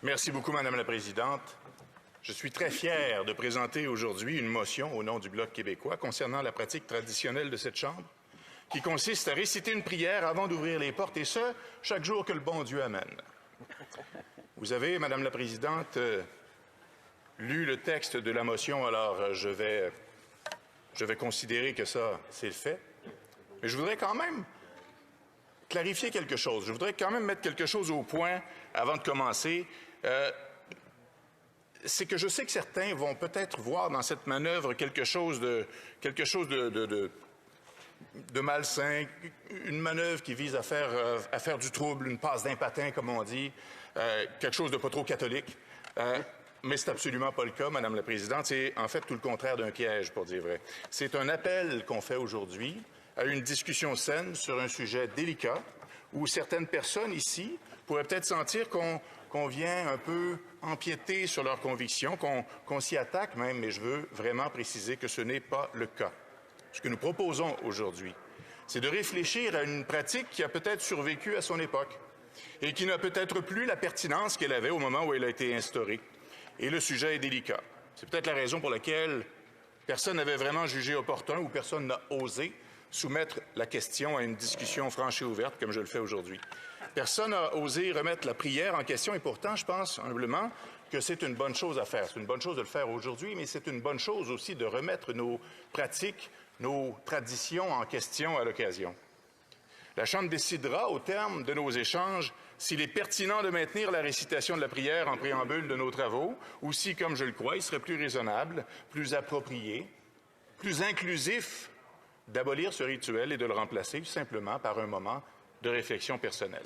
Merci beaucoup, Madame la Présidente. Je suis très fier de présenter aujourd'hui une motion au nom du Bloc québécois concernant la pratique traditionnelle de cette Chambre, qui consiste à réciter une prière avant d'ouvrir les portes, et ce, chaque jour que le bon Dieu amène. Vous avez, Madame la Présidente, lu le texte de la motion, alors je vais considérer que ça, c'est le fait. Mais je voudrais quand même clarifier quelque chose. Je voudrais quand même mettre quelque chose au point avant de commencer. C'est que je sais que certains vont peut-être voir dans cette manœuvre quelque chose de malsain, une manœuvre qui vise à faire du trouble, une passe d'un patin, comme on dit, quelque chose de pas trop catholique. Mais c'est absolument pas le cas, Madame la Présidente. C'est en fait tout le contraire d'un piège, pour dire vrai. C'est un appel qu'on fait aujourd'hui à une discussion saine sur un sujet délicat où certaines personnes ici pourraient peut-être sentir qu'on vient un peu empiéter sur leurs convictions, qu'on s'y attaque même, mais je veux vraiment préciser que ce n'est pas le cas. Ce que nous proposons aujourd'hui, c'est de réfléchir à une pratique qui a peut-être survécu à son époque et qui n'a peut-être plus la pertinence qu'elle avait au moment où elle a été instaurée. Et le sujet est délicat. C'est peut-être la raison pour laquelle personne n'avait vraiment jugé opportun ou personne n'a osé soumettre la question à une discussion franche et ouverte comme je le fais aujourd'hui. Personne n'a osé remettre la prière en question et pourtant, je pense humblement que c'est une bonne chose à faire. C'est une bonne chose de le faire aujourd'hui, mais c'est une bonne chose aussi de remettre nos pratiques, nos traditions en question à l'occasion. La Chambre décidera, au terme de nos échanges, s'il est pertinent de maintenir la récitation de la prière en préambule de nos travaux ou si, comme je le crois, il serait plus raisonnable, plus approprié, plus inclusif d'abolir ce rituel et de le remplacer simplement par un moment de réflexion personnelle.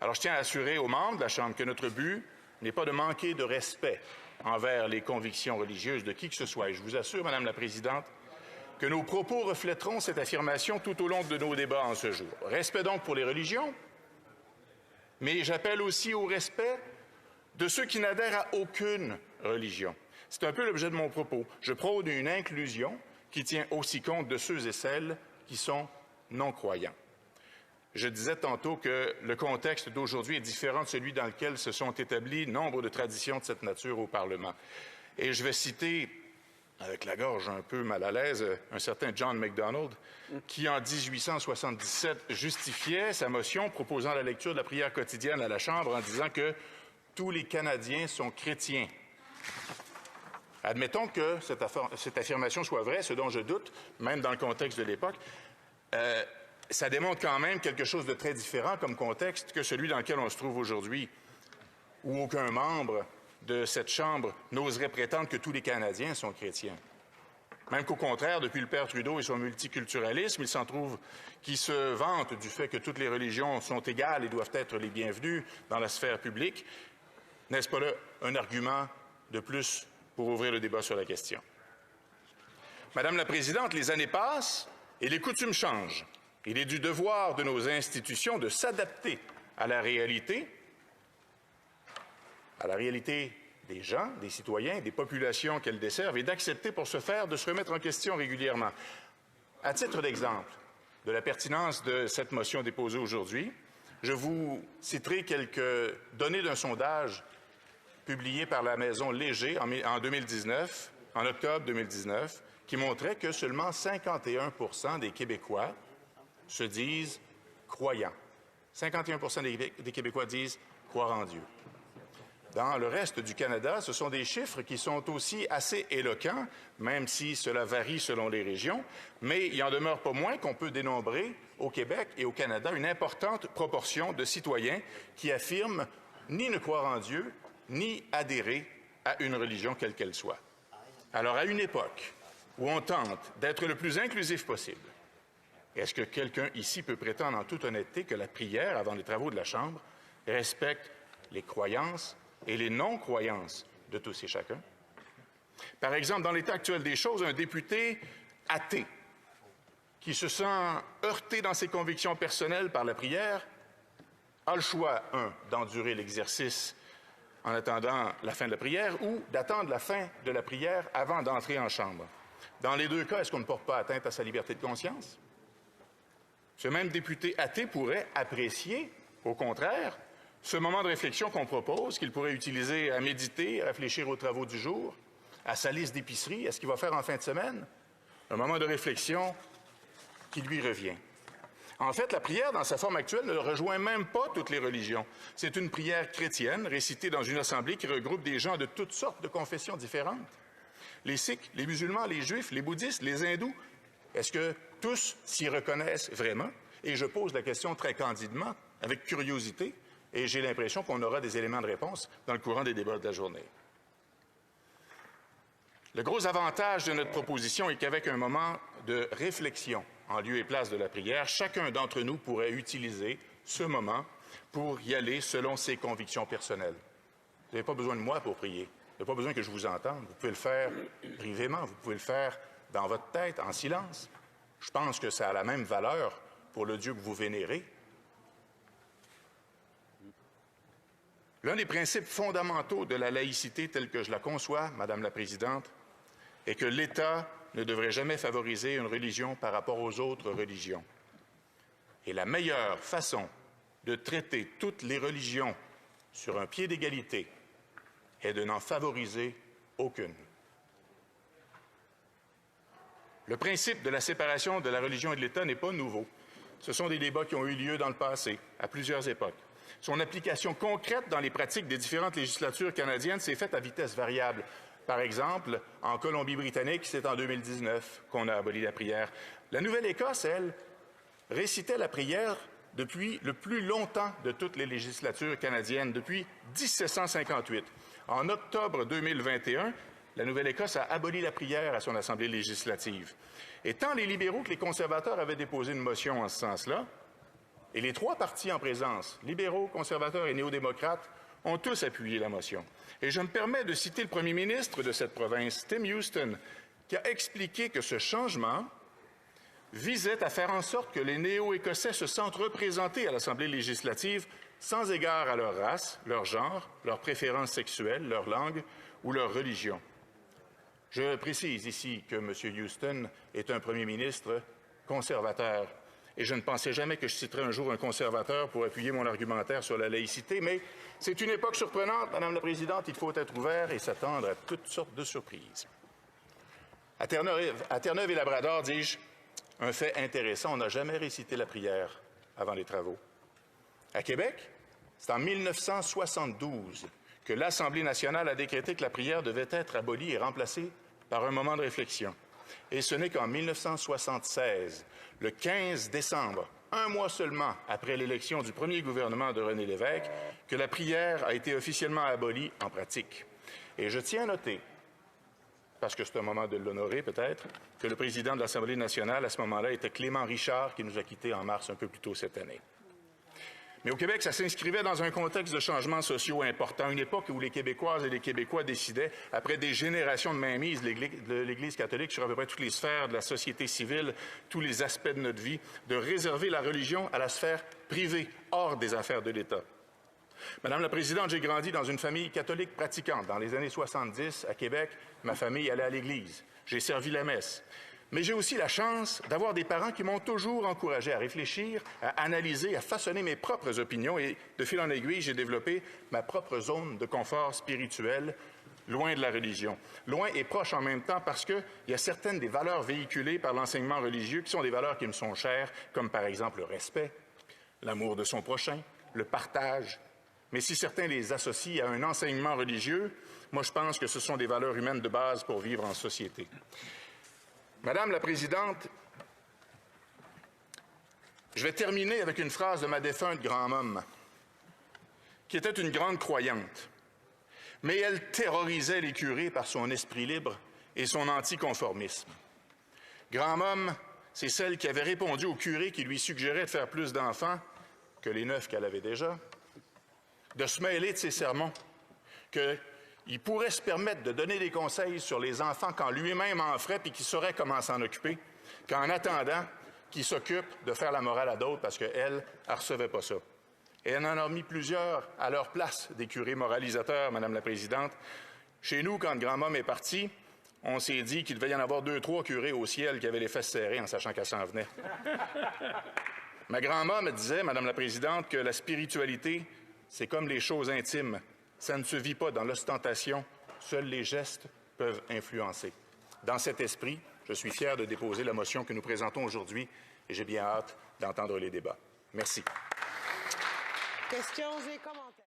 Alors, je tiens à assurer aux membres de la Chambre que notre but n'est pas de manquer de respect envers les convictions religieuses de qui que ce soit. Et je vous assure, Madame la Présidente, que nos propos reflèteront cette affirmation tout au long de nos débats en ce jour. Respect donc pour les religions, mais j'appelle aussi au respect de ceux qui n'adhèrent à aucune religion. C'est un peu l'objet de mon propos. Je prône une inclusion qui tient aussi compte de ceux et celles qui sont non-croyants. Je disais tantôt que le contexte d'aujourd'hui est différent de celui dans lequel se sont établies nombre de traditions de cette nature au Parlement. Et je vais citer, avec la gorge un peu mal à l'aise, un certain John MacDonald, qui en 1877 justifiait sa motion proposant la lecture de la prière quotidienne à la Chambre en disant que tous les Canadiens sont chrétiens. Admettons que cette affirmation soit vraie, ce dont je doute, même dans le contexte de l'époque. Ça démontre quand même quelque chose de très différent comme contexte que celui dans lequel on se trouve aujourd'hui, où aucun membre de cette Chambre n'oserait prétendre que tous les Canadiens sont chrétiens. Même qu'au contraire, depuis le père Trudeau et son multiculturalisme, il s'en trouve qui se vantent du fait que toutes les religions sont égales et doivent être les bienvenues dans la sphère publique. N'est-ce pas là un argument de plus pour ouvrir le débat sur la question? Madame la Présidente, les années passent et les coutumes changent. Il est du devoir de nos institutions de s'adapter à la réalité des gens, des citoyens, des populations qu'elles desservent et d'accepter pour ce faire de se remettre en question régulièrement. À titre d'exemple de la pertinence de cette motion déposée aujourd'hui, je vous citerai quelques données d'un sondage publié par la maison Léger en 2019, en octobre 2019, qui montrait que seulement 51% des Québécois se disent croyants. 51% des Québécois disent croire en Dieu. Dans le reste du Canada, ce sont des chiffres qui sont aussi assez éloquents, même si cela varie selon les régions, mais il n'en demeure pas moins qu'on peut dénombrer au Québec et au Canada une importante proportion de citoyens qui affirment ni ne croire en Dieu, ni adhérer à une religion quelle qu'elle soit. Alors, à une époque où on tente d'être le plus inclusif possible, est-ce que quelqu'un ici peut prétendre en toute honnêteté que la prière, avant les travaux de la Chambre, respecte les croyances et les non-croyances de tous et chacun? Par exemple, dans l'état actuel des choses, un député athée qui se sent heurté dans ses convictions personnelles par la prière a le choix, d'endurer l'exercice en attendant la fin de la prière ou d'attendre la fin de la prière avant d'entrer en chambre. Dans les deux cas, est-ce qu'on ne porte pas atteinte à sa liberté de conscience? Ce même député athée pourrait apprécier, au contraire, Ce moment de réflexion qu'on propose, qu'il pourrait utiliser à méditer, à réfléchir aux travaux du jour, à sa liste d'épicerie, à ce qu'il va faire en fin de semaine, un moment de réflexion qui lui revient. En fait, la prière, dans sa forme actuelle, ne rejoint même pas toutes les religions. C'est une prière chrétienne, récitée dans une assemblée qui regroupe des gens de toutes sortes de confessions différentes. Les Sikhs, les musulmans, les Juifs, les bouddhistes, les hindous, est-ce que tous s'y reconnaissent vraiment? Et je pose la question très candidement, avec curiosité, et j'ai l'impression qu'on aura des éléments de réponse dans le courant des débats de la journée. Le gros avantage de notre proposition est qu'avec un moment de réflexion en lieu et place de la prière, chacun d'entre nous pourrait utiliser ce moment pour y aller selon ses convictions personnelles. Vous n'avez pas besoin de moi pour prier. Vous n'avez pas besoin que je vous entende. Vous pouvez le faire privément, vous pouvez le faire dans votre tête, en silence. Je pense que ça a la même valeur pour le Dieu que vous vénérez. L'un des principes fondamentaux de la laïcité telle que je la conçois, Madame la Présidente, est que l'État ne devrait jamais favoriser une religion par rapport aux autres religions. Et la meilleure façon de traiter toutes les religions sur un pied d'égalité est de n'en favoriser aucune. Le principe de la séparation de la religion et de l'État n'est pas nouveau. Ce sont des débats qui ont eu lieu dans le passé, à plusieurs époques. Son application concrète dans les pratiques des différentes législatures canadiennes s'est faite à vitesse variable. Par exemple, en Colombie-Britannique, c'est en 2019 qu'on a aboli la prière. La Nouvelle-Écosse, elle, récitait la prière depuis le plus longtemps de toutes les législatures canadiennes, depuis 1758. En octobre 2021, la Nouvelle-Écosse a aboli la prière à son Assemblée législative. Et tant les libéraux que les conservateurs avaient déposé une motion en ce sens-là, et les trois partis en présence, libéraux, conservateurs et néo-démocrates, ont tous appuyé la motion. Et je me permets de citer le premier ministre de cette province, Tim Houston, qui a expliqué que ce changement visait à faire en sorte que les néo-écossais se sentent représentés à l'Assemblée législative sans égard à leur race, leur genre, leurs préférences sexuelles, leur langue ou leur religion. Je précise ici que M. Houston est un premier ministre conservateur. Et je ne pensais jamais que je citerais un jour un conservateur pour appuyer mon argumentaire sur la laïcité, mais c'est une époque surprenante, Madame la Présidente, il faut être ouvert et s'attendre à toutes sortes de surprises. À Terre-Neuve et Labrador, dis-je, un fait intéressant, on n'a jamais récité la prière avant les travaux. À Québec, c'est en 1972 que l'Assemblée nationale a décrété que la prière devait être abolie et remplacée par un moment de réflexion. Et ce n'est qu'en 1976, le 15 décembre, un mois seulement après l'élection du premier gouvernement de René Lévesque, que la prière a été officiellement abolie en pratique. Et je tiens à noter, parce que c'est un moment de l'honorer peut-être, que le président de l'Assemblée nationale à ce moment-là était Clément Richard, qui nous a quittés en mars un peu plus tôt cette année. Mais au Québec, ça s'inscrivait dans un contexte de changements sociaux importants, une époque où les Québécoises et les Québécois décidaient, après des générations de mainmise de l'Église catholique sur à peu près toutes les sphères de la société civile, tous les aspects de notre vie, de réserver la religion à la sphère privée, hors des affaires de l'État. Madame la Présidente, j'ai grandi dans une famille catholique pratiquante. Dans les années 70, à Québec, ma famille allait à l'Église. J'ai servi la messe. Mais j'ai aussi la chance d'avoir des parents qui m'ont toujours encouragé à réfléchir, à analyser, à façonner mes propres opinions. Et de fil en aiguille, j'ai développé ma propre zone de confort spirituel, loin de la religion. Loin et proche en même temps parce qu'il y a certaines des valeurs véhiculées par l'enseignement religieux qui sont des valeurs qui me sont chères, comme par exemple le respect, l'amour de son prochain, le partage. Mais si certains les associent à un enseignement religieux, moi je pense que ce sont des valeurs humaines de base pour vivre en société. Madame la Présidente, je vais terminer avec une phrase de ma défunte grand-mame, qui était une grande croyante, mais elle terrorisait les curés par son esprit libre et son anticonformisme. Grand-mame, c'est celle qui avait répondu au curé qui lui suggérait de faire plus d'enfants que les 9 qu'elle avait déjà, de se mêler de ses sermons, qu'il pourrait se permettre de donner des conseils sur les enfants quand lui-même en ferait et qu'il saurait comment s'en occuper, qu'en attendant, qu'il s'occupe de faire la morale à d'autres parce qu'elle ne recevait pas ça. Et elle en a mis plusieurs à leur place, des curés moralisateurs, Madame la Présidente. Chez nous, quand grand-mame est partie, on s'est dit qu'il devait y en avoir 2, 3 curés au ciel qui avaient les fesses serrées en sachant qu'elle s'en venait. Ma grand-mère me disait, Madame la Présidente, que la spiritualité C'est comme les choses intimes. Ça ne se vit pas dans l'ostentation. Seuls les gestes peuvent influencer. Dans cet esprit, je suis fier de déposer la motion que nous présentons aujourd'hui et j'ai bien hâte d'entendre les débats. Merci. Questions et commentaires.